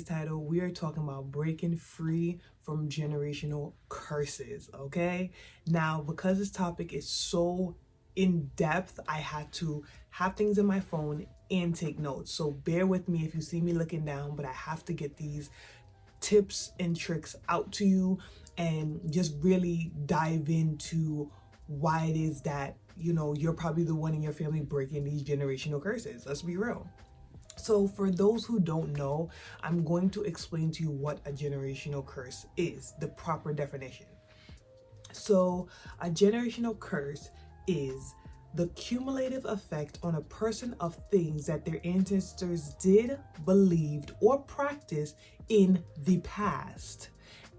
title, we are talking about breaking free from generational curses, okay? Now, because this topic is so in depth, I had to have things in my phone and take notes. So bear with me if you see me looking down, but I have to get these tips and tricks out to you and just really dive into why it is that, you know, you're probably the one in your family breaking these generational curses. Let's be real. So for those who don't know, I'm going to explain to you what a generational curse is, the proper definition. So a generational curse is the cumulative effect on a person of things that their ancestors did, believed, or practiced in the past,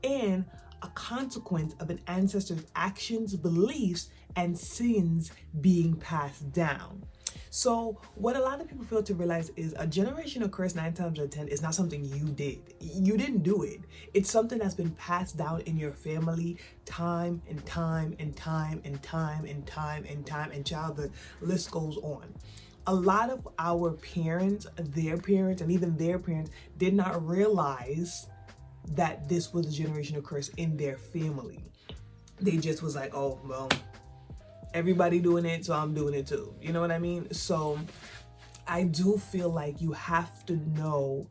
and a consequence of an ancestor's actions, beliefs, and sins being passed down. So what a lot of people fail to realize is a generational curse 9 times out of 10 is not something you did. You didn't do it. It's something that's been passed down in your family time and time and time and time and time and time, and child, the list goes on. A lot of our parents, their parents, and even their parents did not realize that this was a generational curse in their family. They just was like, oh, well, everybody doing it, so I'm doing it too. You know what I mean? So I do feel like you have to know,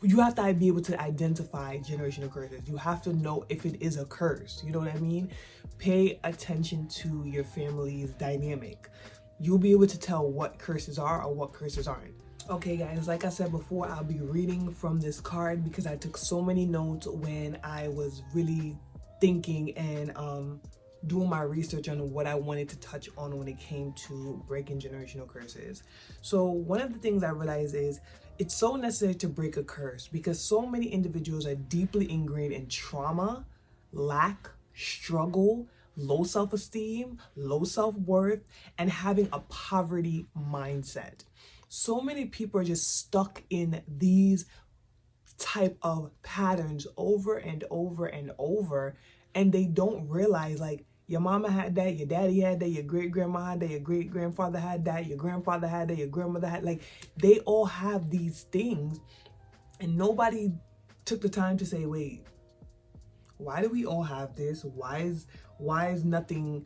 you have to be able to identify generational curses. You have to know if it is a curse. You know what I mean? Pay attention to your family's dynamic. You'll be able to tell what curses are or what curses aren't. Okay guys, like I said before, I'll be reading from this card because I took so many notes when I was really thinking and doing my research on what I wanted to touch on when it came to breaking generational curses. So one of the things I realized is it's so necessary to break a curse because so many individuals are deeply ingrained in trauma, lack, struggle, low self-esteem, low self-worth, and having a poverty mindset. So many people are just stuck in these type of patterns over and over and over, and they don't realize, like, your mama had that, your daddy had that, your great-grandma had that, your great-grandfather had that, your grandfather had that, your grandmother had, like, they all have these things, and nobody took the time to say, wait, why do we all have this? Why is nothing,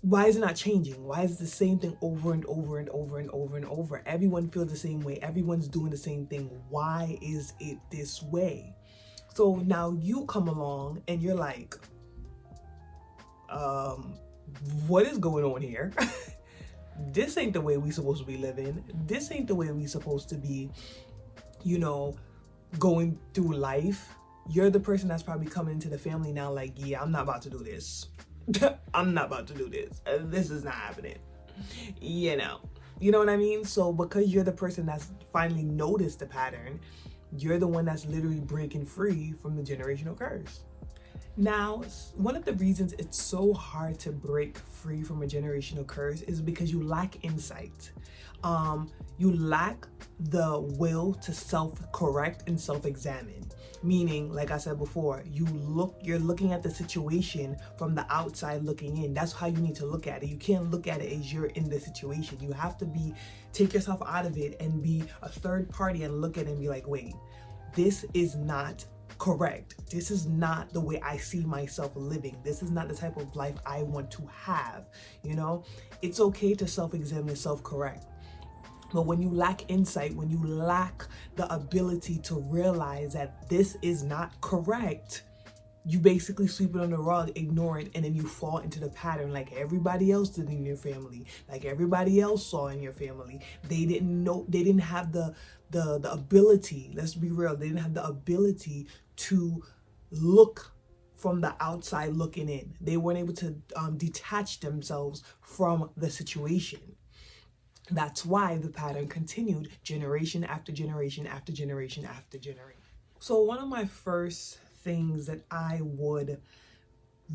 why is it not changing? Why is it the same thing over and over and over and over and over? Everyone feels the same way. Everyone's doing the same thing. Why is it this way? So now you come along and you're like, what is going on here? This ain't the way we supposed to be living. This ain't the way we supposed to be, you know, going through life. You're the person that's probably coming into the family now like, yeah, I'm not about to do this. I'm not about to do this. This is not happening. You know what I mean? So because you're the person that's finally noticed the pattern, you're the one that's literally breaking free from the generational curse. Now, one of the reasons it's so hard to break free from a generational curse is because you lack insight. You lack the will to self-correct and self-examine. Meaning, like I said before, you're looking at the situation from the outside looking in. That's how you need to look at it. You can't look at it as you're in the situation. You have to take yourself out of it and be a third party and look at it and be like, wait, this is not correct. This is not the way I see myself living. This is not the type of life I want to have. You know, it's okay to self-examine and self-correct. But when you lack insight, when you lack the ability to realize that this is not correct, you basically sweep it on the rug, ignore it, and then you fall into the pattern like everybody else did in your family, like everybody else saw in your family. They didn't know, they didn't have the ability, let's be real, they didn't have the ability to look from the outside looking in. They weren't able to detach themselves from the situation. That's why the pattern continued generation after generation after generation after generation. So one of my first things that I would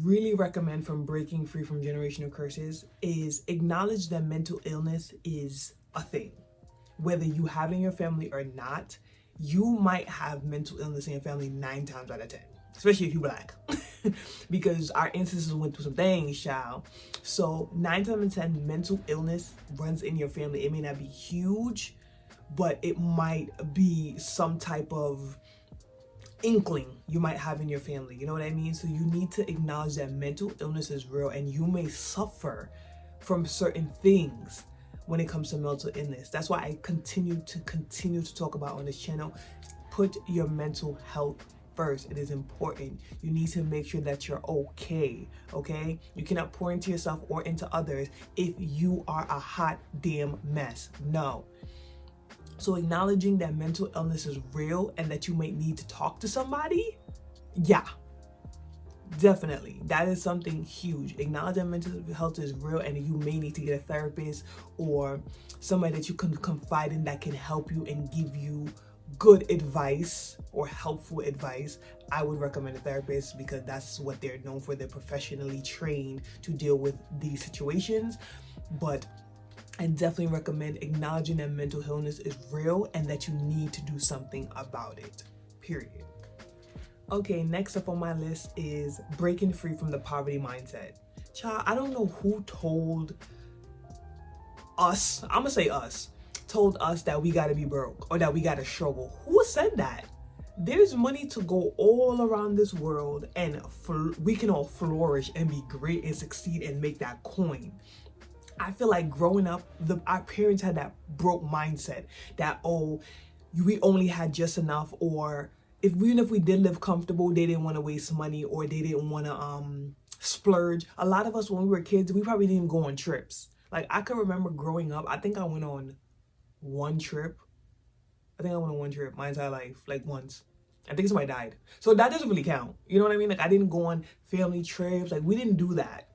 really recommend from breaking free from generational curses is acknowledge that mental illness is a thing. Whether you have it in your family or not, you might have mental illness in your family 9 times out of 10. Especially if you're Black, because our ancestors went through some things, child. So 9 times out of 10, mental illness runs in your family. It may not be huge, but it might be some type of inkling you might have in your family. You know what I mean? So you need to acknowledge that mental illness is real, and you may suffer from certain things when it comes to mental illness. That's why I continue to talk about on this channel, put your mental health first. It is important. You need to make sure that you're okay. You cannot pour into yourself or into others if you are a hot damn mess. No. So acknowledging that mental illness is real and that you might need to talk to somebody, yeah, definitely. That is something huge. Acknowledge that mental health is real and you may need to get a therapist or somebody that you can confide in that can help you and give you good advice or helpful advice. I would recommend a therapist because that's what they're known for. They're professionally trained to deal with these situations. But I definitely recommend acknowledging that mental illness is real and that you need to do something about it, period. Okay, next up on my list is breaking free from the poverty mindset. Child, I don't know who told us, I'm gonna say us, told us that we gotta be broke or that we gotta struggle. Who said that? There's money to go all around this world and we can all flourish and be great and succeed and make that coin. I feel like growing up, our parents had that broke mindset that, oh, we only had just enough, or even if we did live comfortable, they didn't want to waste money or they didn't want to splurge. A lot of us, when we were kids, we probably didn't go on trips. Like, I can remember growing up, I think I went on one trip. My entire life, like once. I think somebody died. So that doesn't really count. You know what I mean? Like, I didn't go on family trips. Like, we didn't do that.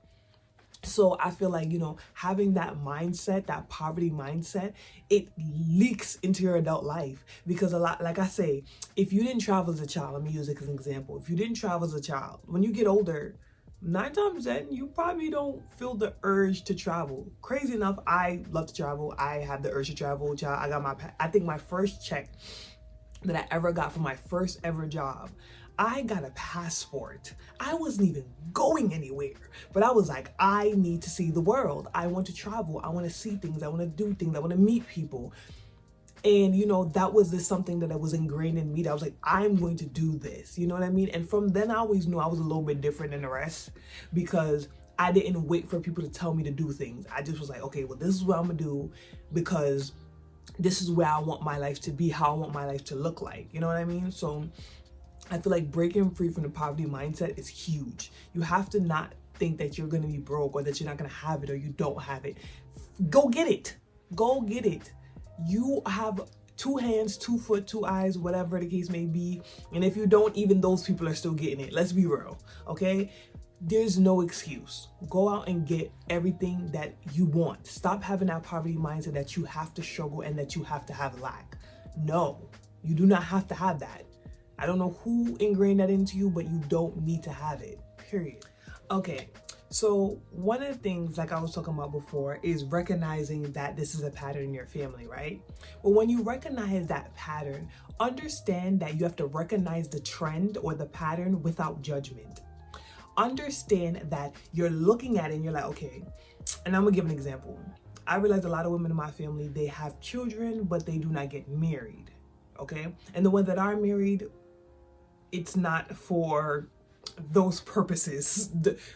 So I feel like, you know, having that mindset, that poverty mindset, it leaks into your adult life. Because a lot, like I say, if you didn't travel as a child, let me use it as an example. If you didn't travel as a child, when you get older, 9 times 10, you probably don't feel the urge to travel. Crazy enough, I love to travel. I have the urge to travel, child. I got I think my first check that I ever got from my first ever job, I got a passport. I wasn't even going anywhere, but I was like, I need to see the world. I want to travel. I want to see things. I want to do things. I want to meet people. And, you know, that was just something that was ingrained in me. That I was like, I'm going to do this. You know what I mean? And from then I always knew I was a little bit different than the rest because I didn't wait for people to tell me to do things. I just was like, okay, well, this is what I'm going to do because this is where I want my life to be, how I want my life to look like. You know what I mean? So I feel like breaking free from the poverty mindset is huge. You have to not think that you're going to be broke or that you're not going to have it or you don't have it. Go get it. Go get it. You have 2 hands, 2 foot, 2 eyes, whatever the case may be. And if you don't, even those people are still getting it. Let's be real, okay? There's no excuse. Go out and get everything that you want. Stop having that poverty mindset that you have to struggle and that you have to have lack. No, you do not have to have that. I don't know who ingrained that into you, but you don't need to have it, period. Okay, so one of the things, like I was talking about before, is recognizing that this is a pattern in your family, right? But when you recognize that pattern, understand that you have to recognize the trend or the pattern without judgment. Understand that you're looking at it and you're like, okay, and I'm gonna give an example. I realize a lot of women in my family, they have children, but they do not get married, okay? And the ones that are married, it's not for those purposes,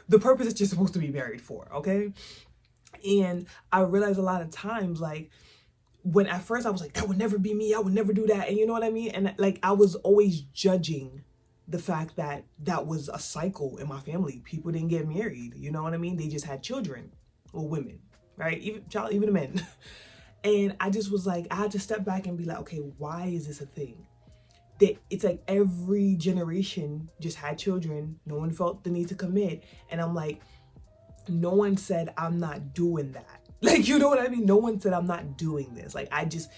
the purpose that you're supposed to be married for, okay? And I realized a lot of times, like, when at first I was like, that would never be me, I would never do that, and you know what I mean? And like, I was always judging the fact that that was a cycle in my family. People didn't get married, you know what I mean? They just had children, or women, right? Even men. And I just was like, I had to step back and be like, okay, why is this a thing? That it's like every generation just had children. No one felt the need to commit. And I'm like, no one said I'm not doing that. Like, you know what I mean? No one said I'm not doing this. Like,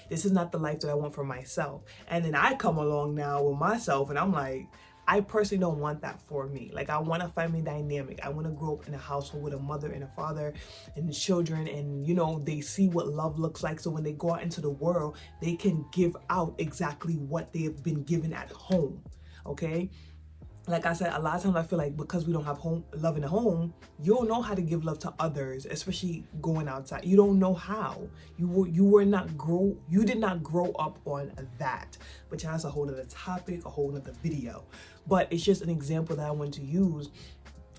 this is not the life that I want for myself. And then I come along now with myself and I'm like, I personally don't want that for me. Like, I want a family dynamic. I want to grow up in a household with a mother and a father and children, and, you know, they see what love looks like. So when they go out into the world, they can give out exactly what they have been given at home. Okay. like I said, a lot of times I feel like because we don't have love in the home, you don't know how to give love to others, especially going outside. You don't know how. You did not grow up on that. But that's a whole other topic, a whole other video. But it's just an example that I want to use,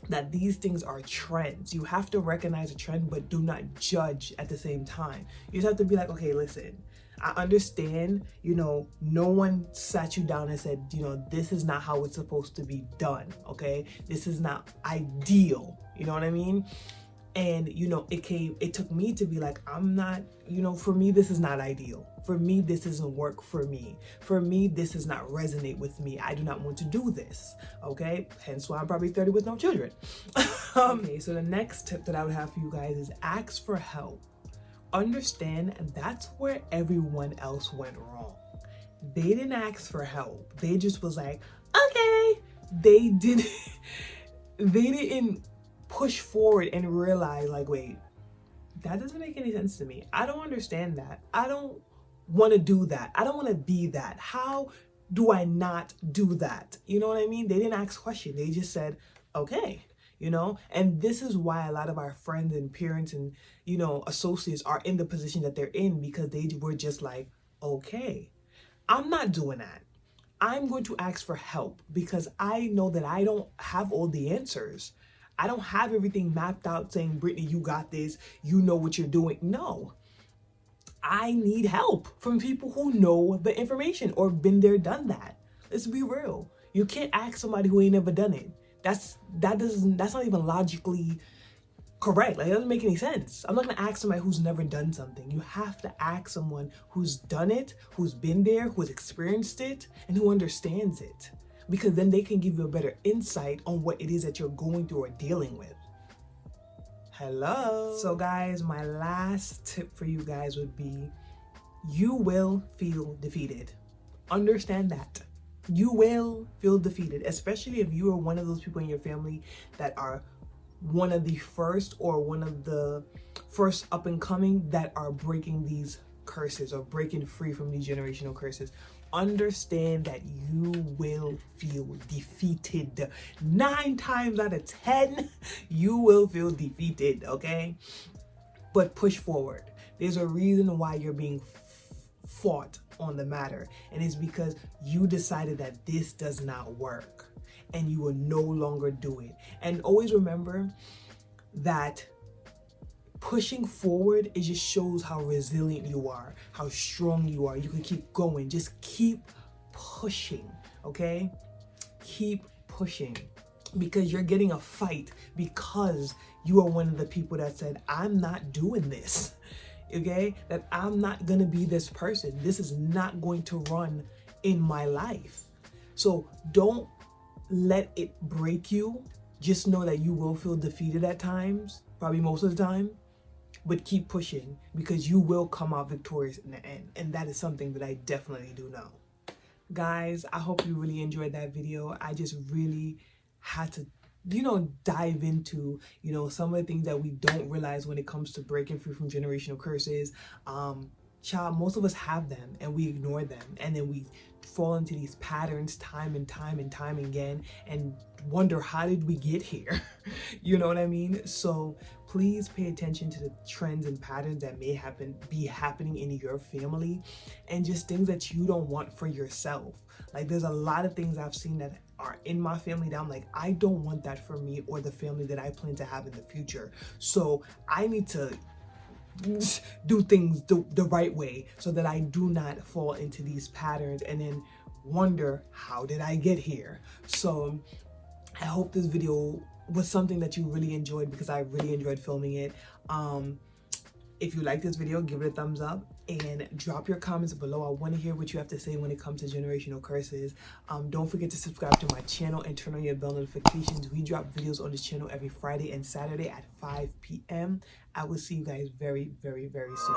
that these things are trends. You have to recognize a trend, but do not judge at the same time. You just have to be like, okay, listen, I understand, no one sat you down and said, this is not how it's supposed to be done, okay? This is not ideal, you know what I mean? And, it took me to be like, I'm not, for me, this is not ideal. For me, this doesn't work for me. For me, this does not resonate with me. I do not want to do this, okay? Hence why I'm probably 30 with no children. Okay, so the next tip that I would have for you guys is ask for help. Understand that's where everyone else went wrong. They didn't ask for help. They just was like, okay. They didn't push forward and realize like, wait, that doesn't make any sense to me. I don't understand that. I don't want to do that. I don't want to be that. How do I not do that? You know what I mean? They didn't ask questions. They just said, okay. And this is why a lot of our friends and parents and, associates are in the position that they're in, because they were just like, okay, I'm not doing that. I'm going to ask for help because I know that I don't have all the answers. I don't have everything mapped out saying, Brittany, you got this. You know what you're doing. No, I need help from people who know the information or been there, done that. Let's be real. You can't ask somebody who ain't never done it. That's not even logically correct. Like, it doesn't make any sense. I'm not gonna ask somebody who's never done something. You have to ask someone who's done it, who's been there, who's experienced it, and who understands it. Because then they can give you a better insight on what it is that you're going through or dealing with. Hello. So guys, my last tip for you guys would be, you will feel defeated. Understand that. You will feel defeated, especially if you are one of those people in your family that are one of the first or one of the first up and coming that are breaking these curses or breaking free from these generational curses. Understand that you will feel defeated. 9 times out of 10, you will feel defeated, okay? But push forward. There's a reason why you're being fought on the matter, and it's because you decided that this does not work and you will no longer do it. And always remember that pushing forward, it just shows how resilient you are, how strong you are. You can keep going. Just keep pushing, okay? Keep pushing, because you're getting a fight because you are one of the people that said, I'm not doing this. Okay, that I'm not gonna be this person. This is not going to run in my life. So don't let it break you. Just know that you will feel defeated at times, probably most of the time, but keep pushing, because you will come out victorious in the end. And that is something that I definitely do know. Guys, I hope you really enjoyed that video. I just really had to dive into, some of the things that we don't realize when it comes to breaking free from generational curses. Most of us have them and we ignore them, and then we fall into these patterns time and time again and wonder, how did we get here? You know what I mean? So please pay attention to the trends and patterns that may be happening in your family, and just things that you don't want for yourself. Like, there's a lot of things I've seen that are in my family that I'm like, I don't want that for me or the family that I plan to have in the future. So I need to do things the right way so that I do not fall into these patterns and then wonder, how did I get here? So I hope this video was something that you really enjoyed, because I really enjoyed filming it. If you like this video, give it a thumbs up and drop your comments below. I want to hear what you have to say when it comes to generational curses. Don't forget to subscribe to my channel and turn on your bell notifications. We drop videos on this channel every Friday and Saturday at 5 p.m. I will see you guys very, very, very soon.